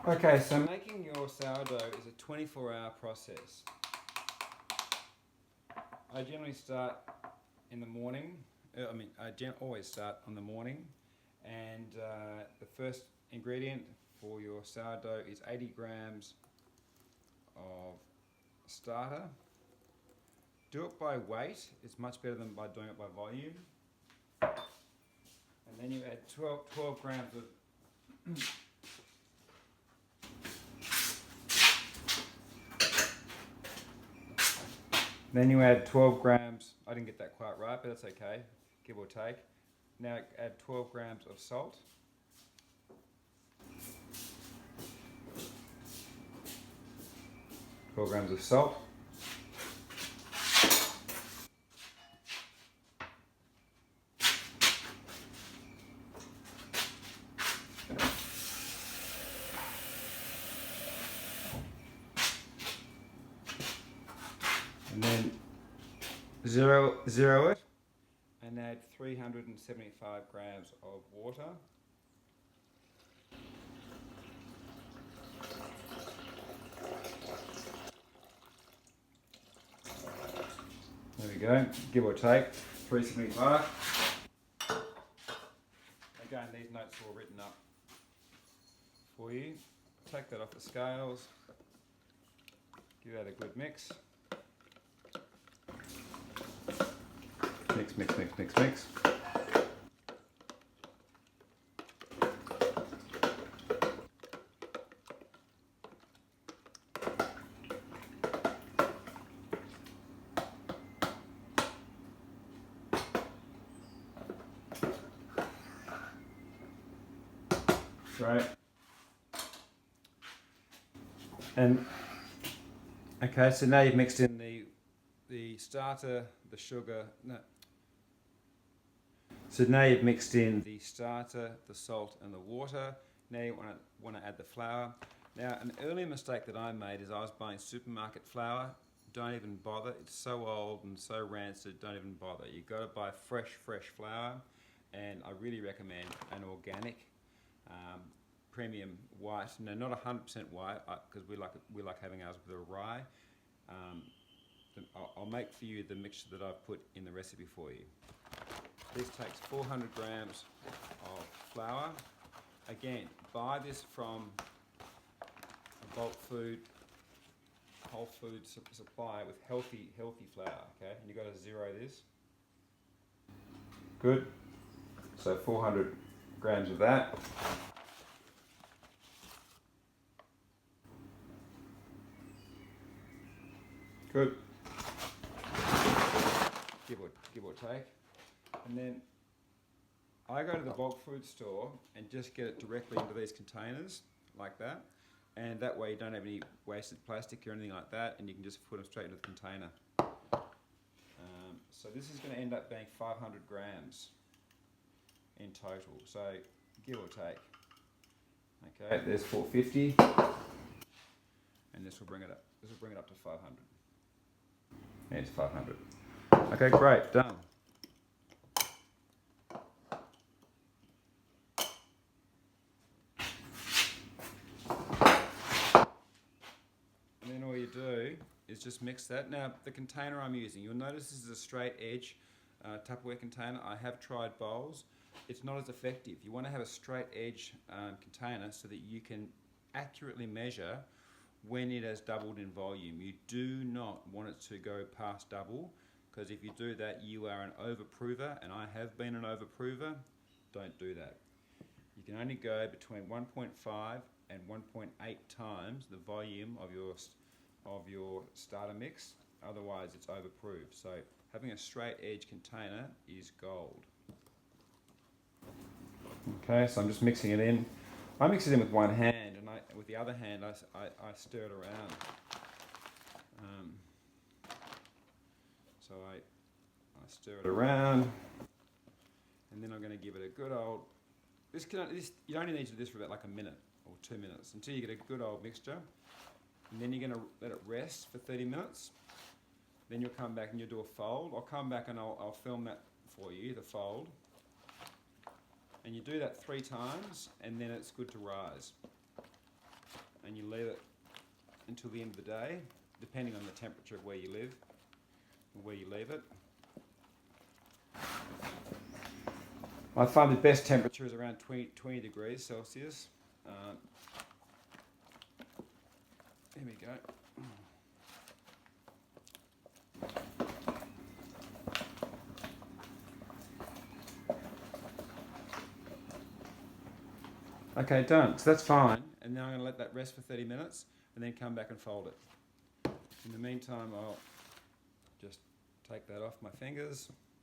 Okay, so making your sourdough is a 24-hour process. I generally start in the morning. Always start on the morning. And the first ingredient for your sourdough is 80 grams of starter. Do it by weight. It's much better than by doing it by volume. And then you add 12 grams of Then you add 12 grams, I didn't get that quite right, but that's okay, give or take. Now add 12 grams of salt. Grams of salt. And then zero it and add 375 grams of water. There we go, give or take, 375. Again, these notes are all written up for you. Take that off the scales, give that a good mix. Mix. Right. And okay, so now you've mixed in the starter, the sugar. No. So now you've mixed in the starter, the salt, and the water. Now you want to add the flour. Now, an earlier mistake that I made is I was buying supermarket flour. Don't even bother. It's so old and so rancid. Don't even bother. You've got to buy fresh flour, and I really recommend an organic. Premium white, no, not 100% white, because we like having ours with a rye. I'll make for you the mixture that I've put in the recipe for you. This takes 400 grams of flour. Again, buy this from a bulk food, whole food supplier with healthy flour. Okay, and you got to zero this. Good. So 400 grams of that. Good. Give or take. And then I go to the bulk food store and just get it directly into these containers like that. And that way you don't have any wasted plastic or anything like that, and you can just put them straight into the container. So this is going to end up being 500 grams in total. So give or take. Okay, there's 450, and this will bring it up. This will bring it up to 500. It's 500. Okay, great, done. And then all you do is just mix that. Now, the container I'm using, you'll notice this is a straight edge Tupperware container. I have tried bowls. It's not as effective. You want to have a straight edge container so that you can accurately measure when it has doubled in volume. You do not want it to go past double, because if you do that, you are an overprover, and I have been an overprover. Don't do that. You can only go between 1.5 and 1.8 times the volume of your starter mix, otherwise it's overproved. So having a straight edge container is gold. Okay, so I'm just mixing it in. I mix it in with one hand, and with the other hand I stir it around. So I stir it around, and then I'm going to give it a good old. You only need to do this for about like a minute or 2 minutes until you get a good old mixture, and then you're going to let it rest for 30 minutes. Then you'll come back and you'll do a fold. I'll come back and I'll film that for you, the fold. And you do that 3 times, and then it's good to rise. and you leave it until the end of the day, depending on the temperature of where you live and where you leave it. I find the best temperature is around 20 degrees Celsius. Here we go. Okay, done. So that's fine. And now I'm going to let that rest for 30 minutes and then come back and fold it. In the meantime, I'll just take that off my fingers.